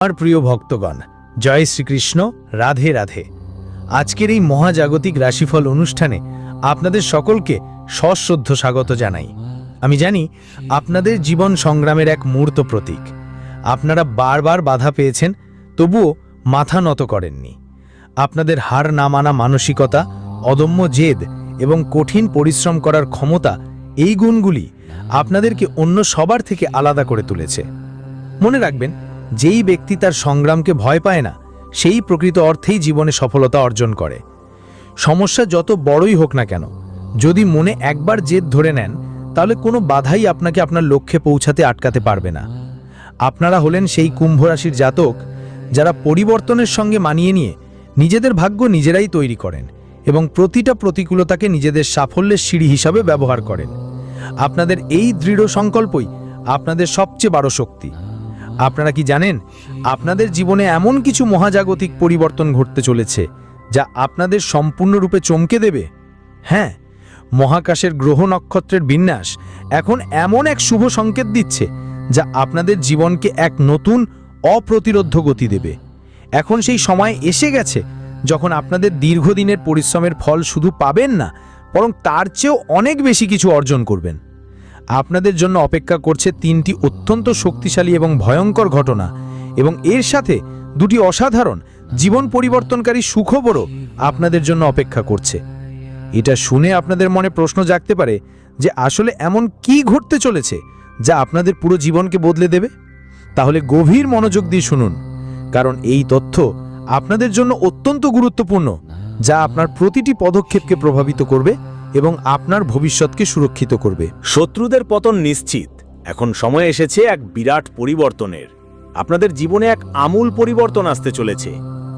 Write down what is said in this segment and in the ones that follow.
আমার প্রিয় ভক্তগণ, জয় শ্রীকৃষ্ণ, রাধে রাধে। আজকের এই মহাজাগতিক রাশিফল অনুষ্ঠানে আপনাদের সকলকে সশ্রদ্ধ স্বাগত জানাই। আমি জানি আপনাদের জীবন সংগ্রামের এক মূর্ত প্রতীক। আপনারা বারবার বাধা পেয়েছেন, তবুও মাথা নত করেননি। আপনাদের হার না মানা মানসিকতা, অদম্য জেদ এবং কঠিন পরিশ্রম করার ক্ষমতা, এই গুণগুলি আপনাদেরকে অন্য সবার থেকে আলাদা করে তুলেছে। মনে রাখবেন, যেই ব্যক্তি তার সংগ্রামকে ভয় পায় না, সেই প্রকৃত অর্থেই জীবনে সফলতা অর্জন করে। সমস্যা যত বড়ই হোক না কেন, যদি মনে একবার জেদ ধরে নেন, তাহলে কোনো বাধাই আপনাকে আপনার লক্ষ্যে পৌঁছাতে আটকাতে পারবে না। আপনারা হলেন সেই কুম্ভ রাশির জাতক, যারা পরিবর্তনের সঙ্গে মানিয়ে নিয়ে নিজেদের ভাগ্য নিজেরাই তৈরি করেন এবং প্রতিটা প্রতিকূলতাকে নিজেদের সাফল্যের সিঁড়ি হিসাবে ব্যবহার করেন। আপনাদের এই দৃঢ় সংকল্পই আপনাদের সবচেয়ে বড় শক্তি। আপনারা কি জানেন, আপনাদের জীবনে এমন কিছু মহাজাগতিক পরিবর্তন ঘটতে চলেছে যা আপনাদের সম্পূর্ণরূপে চমকে দেবে? হ্যাঁ, মহাকাশের গ্রহ নক্ষত্রের বিন্যাস এখন এমন এক শুভ সংকেত দিচ্ছে যা আপনাদের জীবনকে এক নতুন অপ্রতিরোধ্য গতি দেবে। এখন সেই সময় এসে গেছে যখন আপনাদের দীর্ঘদিনের পরিশ্রমের ফল শুধু পাবেন না, বরং তার চেয়েও অনেক বেশি কিছু অর্জন করবেন। আপনাদের জন্য অপেক্ষা করছে 3টি অত্যন্ত শক্তিশালী এবং ভয়ঙ্কর ঘটনা, এবং এর সাথে 2টি অসাধারণ জীবন পরিবর্তনকারী সুখবরও আপনাদের জন্য অপেক্ষা করছে। এটা শুনে আপনাদের মনে প্রশ্ন জাগতে পারে যে আসলে এমন কি ঘটতে চলেছে যা আপনাদের পুরো জীবনকে বদলে দেবে। তাহলে গভীর মনোযোগ দিয়ে শুনুন, কারণ এই তথ্য আপনাদের জন্য অত্যন্ত গুরুত্বপূর্ণ, যা আপনার প্রতিটি পদক্ষেপকে প্রভাবিত করবে এবং আপনার ভবিষ্যৎকে সুরক্ষিত করবে। শত্রুদের পতন নিশ্চিত। এখন সময় এসেছে এক বিরাট পরিবর্তনের। আপনাদের জীবনে এক আমূল পরিবর্তন আসতে চলেছে,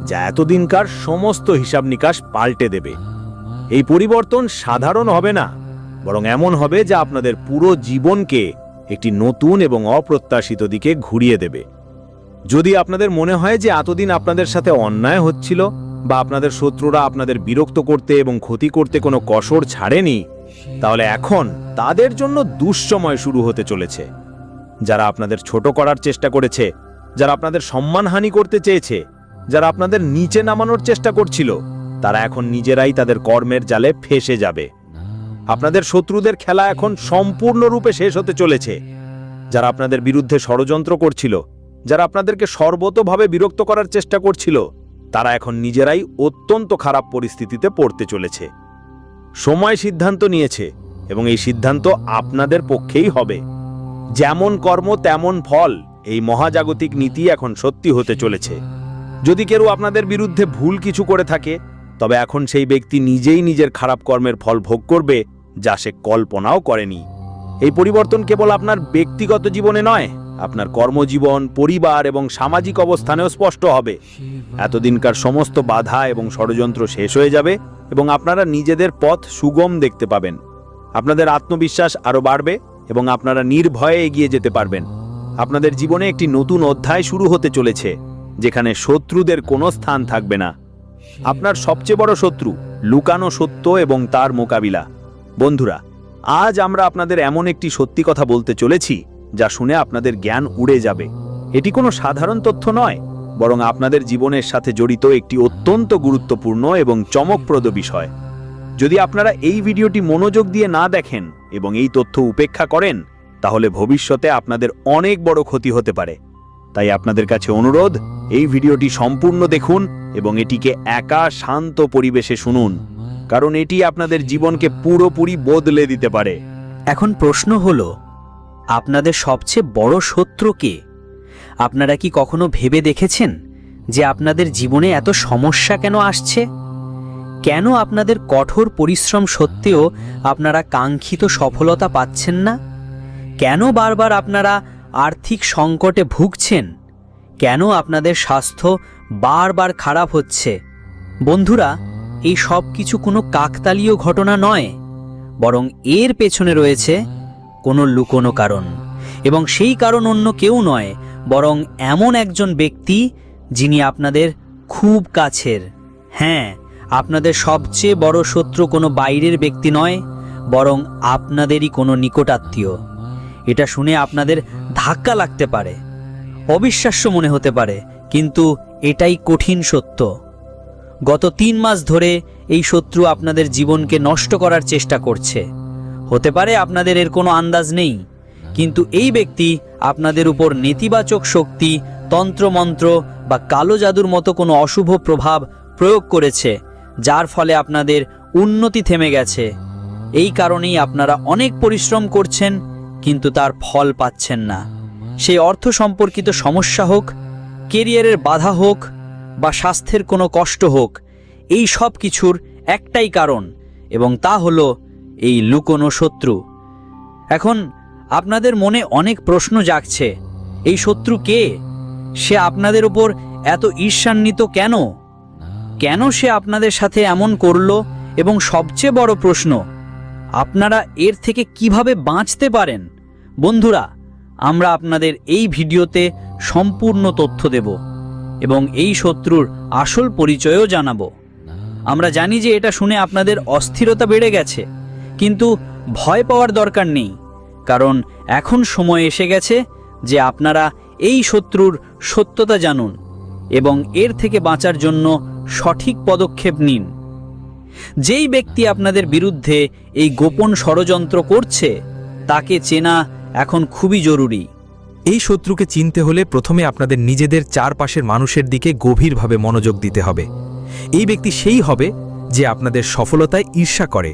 যা এতদিনকার সমস্ত হিসাব নিকাশ পাল্টে দেবে। এই পরিবর্তন সাধারণ হবে না, বরং এমন হবে যা আপনাদের পুরো জীবনকে একটি নতুন এবং অপ্রত্যাশিত দিকে ঘুরিয়ে দেবে। যদি আপনাদের মনে হয় যে এতদিন আপনাদের সাথে অন্যায় হচ্ছিল, বা আপনাদের শত্রুরা আপনাদের বিরক্ত করতে এবং ক্ষতি করতে কোনো কসর ছাড়েনি, তাহলে এখন তাদের জন্য দুঃসময় শুরু হতে চলেছে। যারা আপনাদের ছোট করার চেষ্টা করেছে, যারা আপনাদের সম্মানহানি করতে চেয়েছে, যারা আপনাদের নিচে নামানোর চেষ্টা করছিল, তারা এখন নিজেরাই তাদের কর্মের জালে ফেঁসে যাবে। আপনাদের শত্রুদের খেলা এখন সম্পূর্ণরূপে শেষ হতে চলেছে। যারা আপনাদের বিরুদ্ধে ষড়যন্ত্র করছিল, যারা আপনাদেরকে সর্বতোভাবে বিরক্ত করার চেষ্টা করছিল, তারা এখন নিজেরাই অত্যন্ত খারাপ পরিস্থিতিতে পড়তে চলেছে। সময় সিদ্ধান্ত নিয়েছে, এবং এই সিদ্ধান্ত আপনাদের পক্ষেই হবে। যেমন কর্ম তেমন ফল, এই মহাজাগতিক নীতি এখন সত্যি হতে চলেছে। যদি কেউ আপনাদের বিরুদ্ধে ভুল কিছু করে থাকে, তবে এখন সেই ব্যক্তি নিজেই নিজের খারাপ কর্মের ফল ভোগ করবে, যা সে কল্পনাও করেনি। এই পরিবর্তন কেবল আপনার ব্যক্তিগত জীবনে নয়, আপনার কর্মজীবন, পরিবার এবং সামাজিক অবস্থানেও স্পষ্ট হবে। এতদিনকার সমস্ত বাধা এবং ষড়যন্ত্র শেষ হয়ে যাবে, এবং আপনারা নিজেদের পথ সুগম দেখতে পাবেন। আপনাদের আত্মবিশ্বাস আরও বাড়বে, এবং আপনারা নির্ভয়ে এগিয়ে যেতে পারবেন। আপনাদের জীবনে একটি নতুন অধ্যায় শুরু হতে চলেছে, যেখানে শত্রুদের কোনো স্থান থাকবে না। আপনার সবচেয়ে বড় শত্রু লুকানো সত্য এবং তার মোকাবিলা। বন্ধুরা, আজ আমরা আপনাদের এমন একটি সত্যি কথা বলতে চলেছি যা শুনে আপনাদের জ্ঞান উড়ে যাবে। এটি কোনো সাধারণ তথ্য নয়, বরং আপনাদের জীবনের সাথে জড়িত একটি অত্যন্ত গুরুত্বপূর্ণ এবং চমকপ্রদ বিষয়। যদি আপনারা এই ভিডিওটি মনোযোগ দিয়ে না দেখেন এবং এই তথ্য উপেক্ষা করেন, তাহলে ভবিষ্যতে আপনাদের অনেক বড় ক্ষতি হতে পারে। তাই আপনাদের কাছে অনুরোধ, এই ভিডিওটি সম্পূর্ণ দেখুন এবং এটিকে একা শান্ত পরিবেশে শুনুন, কারণ এটি আপনাদের জীবনকে পুরোপুরি বদলে দিতে পারে। এখন প্রশ্ন হলো, আপনাদের সবচেয়ে বড় শত্রু কে? আপনারা কি কখনো ভেবে দেখেছেন যে আপনাদের জীবনে এত সমস্যা কেন আসছে? কেন আপনাদের কঠোর পরিশ্রম সত্ত্বেও আপনারা কাঙ্ক্ষিত সফলতা পাচ্ছেন না? কেন বারবার আপনারা আর্থিক সংকটে ভুগছেন? কেন আপনাদের স্বাস্থ্য বারবার খারাপ হচ্ছে? বন্ধুরা, এই সব কিছু কোনো কাকতালীয় ঘটনা নয়, বরং এর পেছনে রয়েছে কোনো লুকোনো কারণ। এবং সেই কারণ অন্য কেউ নয়, বরং এমন একজন ব্যক্তি যিনি আপনাদের খুব কাছের। হ্যাঁ, আপনাদের সবচেয়ে বড় শত্রু কোনো বাইরের ব্যক্তি নয়, বরং আপনাদেরই কোনো নিকটাত্মীয়। এটা শুনে আপনাদের ধাক্কা লাগতে পারে, অবিশ্বাস্য মনে হতে পারে, কিন্তু এটাই কঠিন সত্য। গত 3 মাস ধরে এই শত্রু আপনাদের জীবনকে নষ্ট করার চেষ্টা করছে। হতে পারে আপনাদের এর কোনো আন্দাজ নেই, কিন্তু এই ব্যক্তি আপনাদের উপর নেতিবাচক শক্তি, তন্ত্রমন্ত্র বা কালো জাদুর মতো কোনো অশুভ প্রভাব প্রয়োগ করেছে, যার ফলে আপনাদের উন্নতি থেমে গেছে। এই কারণেই আপনারা অনেক পরিশ্রম করছেন, কিন্তু তার ফল পাচ্ছেন না। সেই অর্থ সম্পর্কিত সমস্যা হোক, কেরিয়ারের বাধা হোক বা স্বাস্থ্যের কোনো কষ্ট হোক, এই সব কিছুর একটাই কারণ, এবং তা হলো এই লুকোনো শত্রু। এখন আপনাদের মনে অনেক প্রশ্ন জাগছে, এই শত্রু কে? সে আপনাদের উপর এত ঈর্ষান্বিত কেন? কেন সে আপনাদের সাথে এমন করলো? এবং সবচেয়ে বড় প্রশ্ন, আপনারা এর থেকে কিভাবে বাঁচতে পারেন? বন্ধুরা, আমরা আপনাদের এই ভিডিওতে সম্পূর্ণ তথ্য দেব এবং এই শত্রুর আসল পরিচয়ও জানাবো। আমরা জানি যে এটা শুনে আপনাদের অস্থিরতা বেড়ে গেছে, কিন্তু ভয় পাওয়ার দরকার নেই, কারণ এখন সময় এসে গেছে যে আপনারা এই শত্রুর সত্যতা জানুন এবং এর থেকে বাঁচার জন্য সঠিক পদক্ষেপ নিন। যেই ব্যক্তি আপনাদের বিরুদ্ধে এই গোপন ষড়যন্ত্র করছে, তাকে চেনা এখন খুবই জরুরি। এই শত্রুকে চিনতে হলে প্রথমে আপনাদের নিজেদের চারপাশের মানুষের দিকে গভীরভাবে মনোযোগ দিতে হবে। এই ব্যক্তি সেই হবে যে আপনাদের সফলতায় ঈর্ষা করে,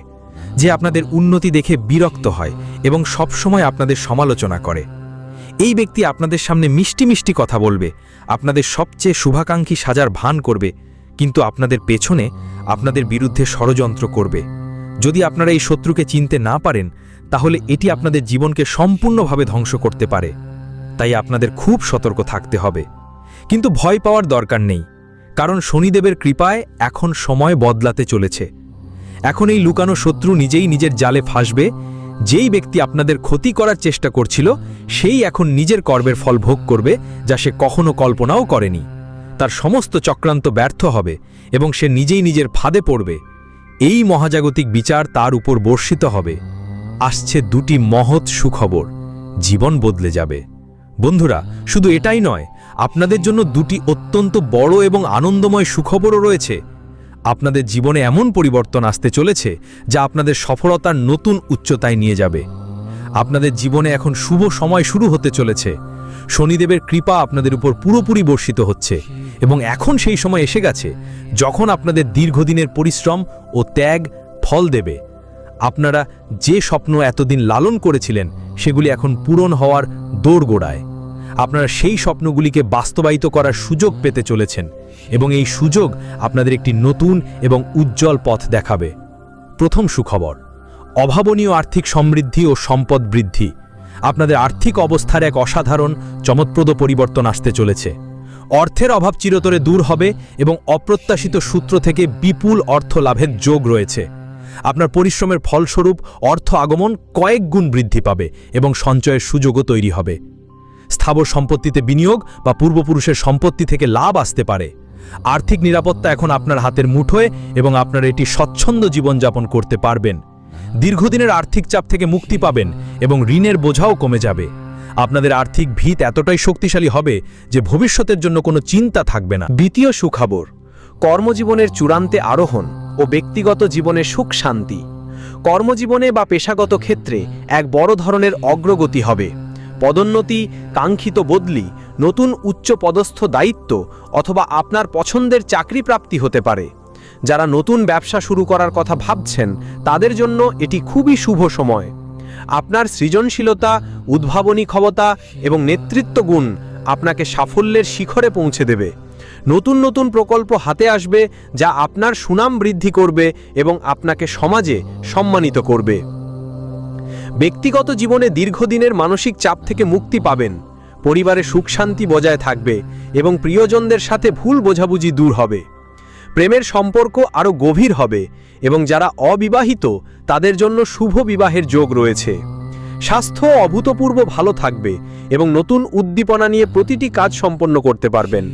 যে আপনাদের উন্নতি দেখে বিরক্ত হয় এবং সবসময় আপনাদের সমালোচনা করে। এই ব্যক্তি আপনাদের সামনে মিষ্টি মিষ্টি কথা বলবে, আপনাদের সবচেয়ে শুভাকাঙ্ক্ষী সাজার ভান করবে, কিন্তু আপনাদের পেছনে আপনাদের বিরুদ্ধে ষড়যন্ত্র করবে। যদি আপনারা এই শত্রুকে চিনতে না পারেন, তাহলে এটি আপনাদের জীবনকে সম্পূর্ণভাবে ধ্বংস করতে পারে। তাই আপনাদের খুব সতর্ক থাকতে হবে। কিন্তু ভয় পাওয়ার দরকার নেই, কারণ শনিদেবের কৃপায় এখন সময় বদলাতে চলেছে। এখন এই লুকানো শত্রু নিজেই নিজের জালে ফাঁসবে। যেই ব্যক্তি আপনাদের ক্ষতি করার চেষ্টা করছিল, সেই এখন নিজের কর্মের ফল ভোগ করবে, যা সে কখনো কল্পনাও করেনি। তার সমস্ত চক্রান্ত ব্যর্থ হবে এবং সে নিজেই নিজের ফাঁদে পড়বে। এই মহাজাগতিক বিচার তার উপর বর্ষিত হবে। আসছে 2টি মহৎ সুখবর, জীবন বদলে যাবে। বন্ধুরা, শুধু এটাই নয়, আপনাদের জন্য 2টি অত্যন্ত বড় এবং আনন্দময় সুখবরও রয়েছে। আপনাদের জীবনে এমন পরিবর্তন আসতে চলেছে যা আপনাদের সফলতার নতুন উচ্চতায় নিয়ে যাবে। আপনাদের জীবনে এখন শুভ সময় শুরু হতে চলেছে। শনিদেবের কৃপা আপনাদের উপর পুরোপুরি বর্ষিত হচ্ছে এবং এখন সেই সময় এসে গেছে যখন আপনাদের দীর্ঘদিনের পরিশ্রম ও ত্যাগ ফল দেবে। আপনারা যে স্বপ্ন এতদিন লালন করেছিলেন, সেগুলি এখন পূরণ হওয়ার দোরগোড়ায়। আপনারা সেই স্বপ্নগুলিকে বাস্তবায়িত করার সুযোগ পেতে চলেছেন এবং এই সুযোগ আপনাদের একটি নতুন এবং উজ্জ্বল পথ দেখাবে। প্রথম সুখবর, অভাবনীয় আর্থিক সমৃদ্ধি ও সম্পদ বৃদ্ধি। আপনাদের আর্থিক অবস্থার এক অসাধারণ চমৎপ্রদ পরিবর্তন আসতে চলেছে। অর্থের অভাব চিরতরে দূর হবে এবং অপ্রত্যাশিত সূত্র থেকে বিপুল অর্থ লাভের যোগ রয়েছে। আপনার পরিশ্রমের ফলস্বরূপ অর্থ আগমন কয়েক গুণ বৃদ্ধি পাবে এবং সঞ্চয়ের সুযোগও তৈরি হবে। স্থাবর সম্পত্তিতে বিনিয়োগ বা পূর্বপুরুষের সম্পত্তি থেকে লাভ আসতে পারে। আর্থিক নিরাপত্তা এখন আপনার হাতের মুঠোয় এবং আপনারা এটি স্বচ্ছন্দ জীবনযাপন করতে পারবেন। দীর্ঘদিনের আর্থিক চাপ থেকে মুক্তি পাবেন এবং ঋণের বোঝাও কমে যাবে। আপনাদের আর্থিক ভিত এতটাই শক্তিশালী হবে যে ভবিষ্যতের জন্য কোনো চিন্তা থাকবে না। দ্বিতীয় সুখবর, কর্মজীবনের চূড়ান্তে আরোহণ ও ব্যক্তিগত জীবনে সুখ শান্তি। কর্মজীবনে বা পেশাগত ক্ষেত্রে এক বড় ধরনের অগ্রগতি হবে। পদোন্নতি, কাঙ্ক্ষিত বদলি, নতুন উচ্চ পদস্থ দায়িত্ব অথবা আপনার পছন্দের চাকরি প্রাপ্তি হতে পারে। যারা নতুন ব্যবসা শুরু করার কথা ভাবছেন, তাদের জন্য এটি খুবই শুভ সময়। আপনার সৃজনশীলতা, উদ্ভাবনী ক্ষমতা এবং নেতৃত্ব গুণ আপনাকে সাফল্যের শিখরে পৌঁছে দেবে। নতুন নতুন প্রকল্প হাতে আসবে যা আপনার সুনাম বৃদ্ধি করবে এবং আপনাকে সমাজে সম্মানিত করবে। ব্যক্তিগত জীবনে দীর্ঘদিনের মানসিক চাপ থেকে মুক্তি পাবেন। পরিবারে সুখ শান্তি বজায় থাকবে এবং প্রিয়জনদের সাথে ভুল বোঝাবুঝি দূর হবে। প্রেমের সম্পর্ক আরও গভীর হবে এবং যারা অবিবাহিত তাদের জন্য শুভ বিবাহের যোগ রয়েছে। স্বাস্থ্য অভূতপূর্ব ভালো থাকবে এবং নতুন উদ্দীপনা নিয়ে প্রতিটি কাজ সম্পন্ন করতে পারবেন।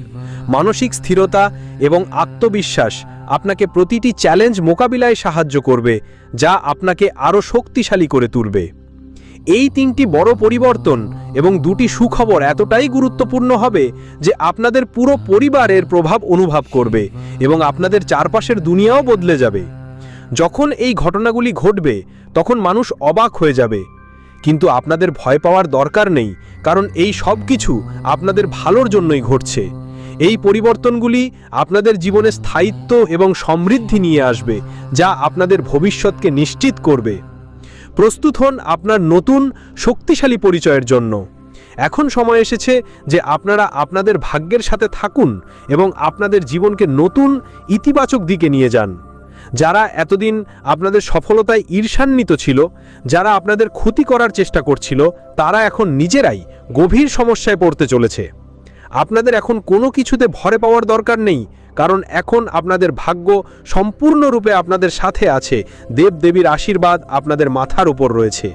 মানসিক স্থিরতা এবং আত্মবিশ্বাস আপনাকে প্রতিটি চ্যালেঞ্জ মোকাবিলায় সাহায্য করবে, যা আপনাকে আরও শক্তিশালী করে তুলবে। এই 3টি বড় পরিবর্তন এবং 2টি সুখবর এতটাই গুরুত্বপূর্ণ হবে যে আপনাদের পুরো পরিবারের প্রভাব অনুভব করবে এবং আপনাদের চারপাশের দুনিয়াও বদলে যাবে। যখন এই ঘটনাগুলি ঘটবে তখন মানুষ অবাক হয়ে যাবে, কিন্তু আপনাদের ভয় পাওয়ার দরকার নেই, কারণ এই সব কিছু আপনাদের ভালোর জন্যই ঘটছে। এই পরিবর্তনগুলি আপনাদের জীবনে স্থায়িত্ব এবং সমৃদ্ধি নিয়ে আসবে, যা আপনাদের ভবিষ্যৎকে নিশ্চিত করবে। প্রস্তুত হন আপনার নতুন শক্তিশালী পরিচয়ের জন্য। এখন সময় এসেছে যে আপনারা আপনাদের ভাগ্যের সাথে থাকুন এবং আপনাদের জীবনকে নতুন ইতিবাচক দিকে নিয়ে যান। যারা এতদিন আপনাদের সফলতায় ঈর্ষান্বিত ছিল, যারা আপনাদের ক্ষতি করার চেষ্টা করছিল, তারা এখন নিজেরাই গভীর সমস্যায় পড়তে চলেছে। আপনাদের এখন কোনো কিছুতে ভয় পাওয়ার দরকার নেই, কারণ এখন আপনাদের ভাগ্য সম্পূর্ণরূপে আপনাদের সাথে আছে। দেবদেবীর আশীর্বাদ আপনাদের মাথার উপর রয়েছে।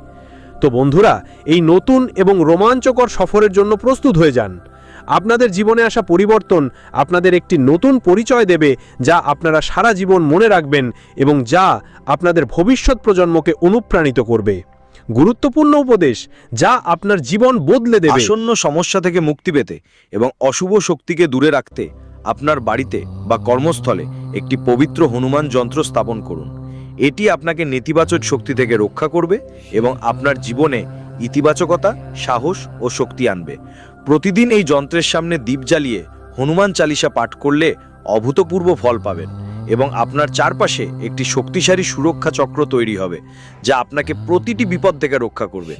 তো বন্ধুরা, এই নতুন এবং রোমাঞ্চকর সফরের জন্য প্রস্তুত হয়ে যান। আপনাদের জীবনে আসা পরিবর্তন আপনাদের একটি নতুন পরিচয় দেবে, যা আপনারা সারা জীবন মনে রাখবেন এবং যা আপনাদের ভবিষ্যৎ প্রজন্মকে অনুপ্রাণিত করবে। গুরুত্বপূর্ণ উপদেশ যা আপনার জীবন বদলে দেবে। আসন্ন সমস্যা থেকে মুক্তি পেতে এবং অশুভ শক্তিকে দূরে রাখতে আপনার বাড়িতে বা কর্মস্থলে একটি পবিত্র হনুমান যন্ত্র স্থাপন করুন। এটি আপনাকে নেতিবাচক শক্তি থেকে রক্ষা করবে এবং আপনার জীবনে ইতিবাচকতা, সাহস ও শক্তি আনবে। প্রতিদিন এই যন্ত্রের সামনে দীপ জ্বালিয়ে হনুমান চালিসা পাঠ করলে অভূতপূর্ব ফল পাবেন এবং আপনার চারপাশে একটি শক্তিশালী সুরক্ষা চক্র তৈরি হবে, যা আপনাকে প্রতিটি বিপদ থেকে রক্ষা করবে।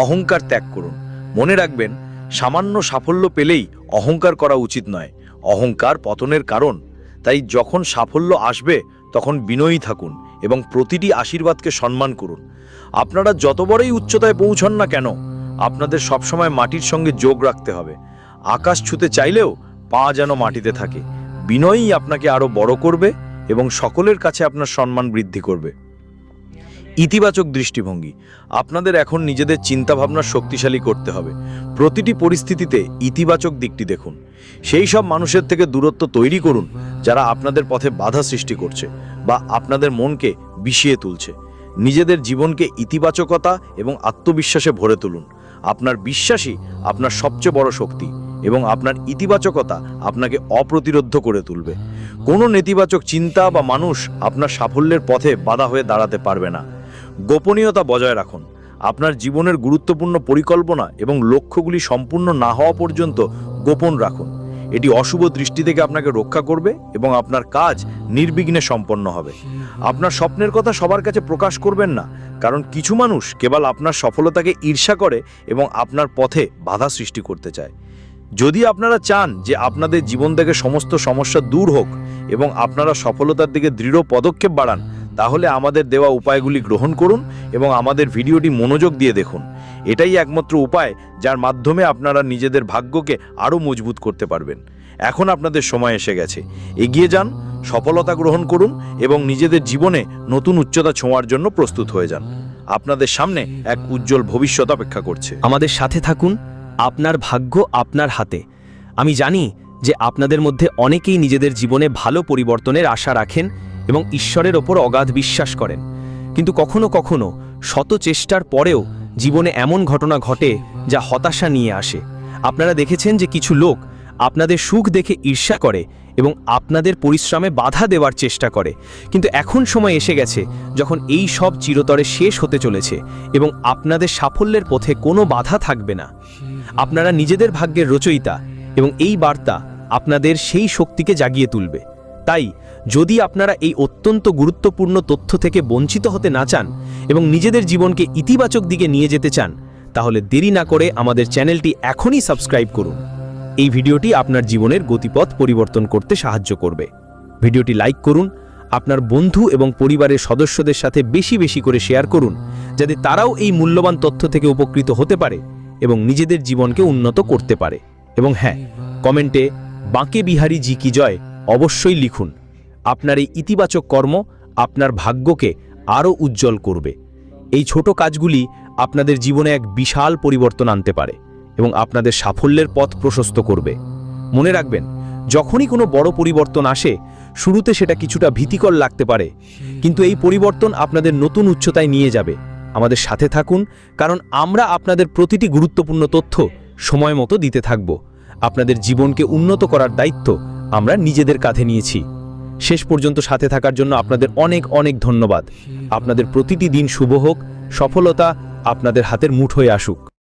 অহংকার ত্যাগ করুন। মনে রাখবেন, সামান্য সাফল্য পেলেই অহংকার করা উচিত নয়। অহংকার পতনের কারণ। তাই যখন সাফল্য আসবে তখন বিনয়ী থাকুন এবং প্রতিটি আশীর্বাদকে সম্মান করুন। আপনারা যত বড়ই উচ্চতায় পৌঁছন না কেন, আপনাদের সবসময় মাটির সঙ্গে যোগ রাখতে হবে। আকাশ ছুঁতে চাইলেও পা যেন মাটিতে থাকে। বিনয়ই আপনাকে আরো বড় করবে এবং সকলের কাছে আপনার সম্মান বৃদ্ধি করবে। ইতিবাচক দৃষ্টিভঙ্গি। আপনাদের এখন নিজেদের চিন্তাভাবনা শক্তিশালী করতে হবে। প্রতিটি পরিস্থিতিতে ইতিবাচক দিকটি দেখুন। সেই সব মানুষের থেকে দূরত্ব তৈরি করুন যারা আপনাদের পথে বাধা সৃষ্টি করছে বা আপনাদের মনকে বিষিয়ে তুলছে। নিজেদের জীবনকে ইতিবাচকতা এবং আত্মবিশ্বাসে ভরে তুলুন। আপনার বিশ্বাসই আপনার সবচেয়ে বড় শক্তি এবং আপনার ইতিবাচকতা আপনাকে অপ্রতিরোধ্য করে তুলবে। কোনো নেতিবাচক চিন্তা বা মানুষ আপনার সাফল্যের পথে বাধা হয়ে দাঁড়াতে পারবে না। গোপনীয়তা বজায় রাখুন। আপনার জীবনের গুরুত্বপূর্ণ পরিকল্পনা এবং লক্ষ্যগুলি সম্পূর্ণ না হওয়া পর্যন্ত গোপন রাখুন। এটি অশুভ দৃষ্টি থেকে আপনাকে রক্ষা করবে এবং আপনার কাজ নির্বিঘ্নে সম্পন্ন হবে। আপনার স্বপ্নের কথা সবার কাছে প্রকাশ করবেন না, কারণ কিছু মানুষ কেবল আপনার সফলতাকে ঈর্ষা করে এবং আপনার পথে বাধা সৃষ্টি করতে চায়। যদি আপনারা চান যে আপনাদের জীবন থেকে সমস্ত সমস্যা দূর হোক এবং আপনারা সফলতার দিকে দৃঢ় পদক্ষেপ বাড়ান, তাহলে আমাদের দেওয়া উপায়গুলি গ্রহণ করুন এবং আমাদের ভিডিওটি মনোযোগ দিয়ে দেখুন। এটাই একমাত্র উপায় যার মাধ্যমে আপনারা নিজেদের ভাগ্যকে আরও মজবুত করতে পারবেন। এখন আপনাদের সময় এসে গেছে। এগিয়ে যান, সফলতা গ্রহণ করুন এবং নিজেদের জীবনে নতুন উচ্চতা ছোঁয়ার জন্য প্রস্তুত হয়ে যান। আপনাদের সামনে এক উজ্জ্বল ভবিষ্যৎ অপেক্ষা করছে। আমাদের সাথে থাকুন। আপনার ভাগ্য আপনার হাতে। আমি জানি যে আপনাদের মধ্যে অনেকেই নিজেদের জীবনে ভালো পরিবর্তনের আশা রাখেন এবং ঈশ্বরের ওপর অগাধ বিশ্বাস করেন, কিন্তু কখনো কখনো শত চেষ্টার পরেও জীবনে এমন ঘটনা ঘটে যা হতাশা নিয়ে আসে। আপনারা দেখেছেন যে কিছু লোক আপনাদের সুখ দেখে ঈর্ষা করে এবং আপনাদের পরিশ্রমে বাধা দেওয়ার চেষ্টা করে, কিন্তু এখন সময় এসে গেছে যখন এই সব চিরতরে শেষ হতে চলেছে এবং আপনাদের সাফল্যের পথে কোনো বাধা থাকবে না। আপনারা নিজেদের ভাগ্যের রচয়িতা এবং এই বার্তা আপনাদের সেই শক্তিকে জাগিয়ে তুলবে। তাই যদি আপনারা এই অত্যন্ত গুরুত্বপূর্ণ তথ্য থেকে বঞ্চিত হতে না চান এবং নিজেদের জীবনকে ইতিবাচক দিকে নিয়ে যেতে চান, তাহলে দেরি না করে আমাদের চ্যানেলটি এখনই সাবস্ক্রাইব করুন। এই ভিডিওটি আপনার জীবনের গতিপথ পরিবর্তন করতে সাহায্য করবে। ভিডিওটি লাইক করুন, আপনার বন্ধু এবং পরিবারের সদস্যদের সাথে বেশি বেশি করে শেয়ার করুন, যাতে তারাও এই মূল্যবান তথ্য থেকে উপকৃত হতে পারে এবং নিজেদের জীবনকে উন্নত করতে পারে। এবং হ্যাঁ, কমেন্টে বাঁকে বিহারী জি কি জয় অবশ্যই লিখুন। আপনার এই ইতিবাচক কর্ম আপনার ভাগ্যকে আরও উজ্জ্বল করবে। এই ছোট কাজগুলি আপনাদের জীবনে এক বিশাল পরিবর্তন আনতে পারে এবং আপনাদের সাফল্যের পথ প্রশস্ত করবে। মনে রাখবেন, যখনই কোনো বড় পরিবর্তন আসে, শুরুতে সেটা কিছুটা ভীতিকর লাগতে পারে, কিন্তু এই পরিবর্তন আপনাদের নতুন উচ্চতায় নিয়ে যাবে আমাদের সাথে থাকুন, কারণ আমরা আপনাদের প্রতিটি গুরুত্বপূর্ণ তথ্য সময় মতো দিতে থাকব। আপনাদের জীবনকে উন্নত করার দায়িত্ব আমরা নিজেদের কাঁধে নিয়েছি। শেষ পর্যন্ত সাথে থাকার জন্য আপনাদের অনেক অনেক ধন্যবাদ। আপনাদের প্রতিটি দিন শুভ হোক, সফলতা আপনাদের হাতের মুঠোয় আসুক।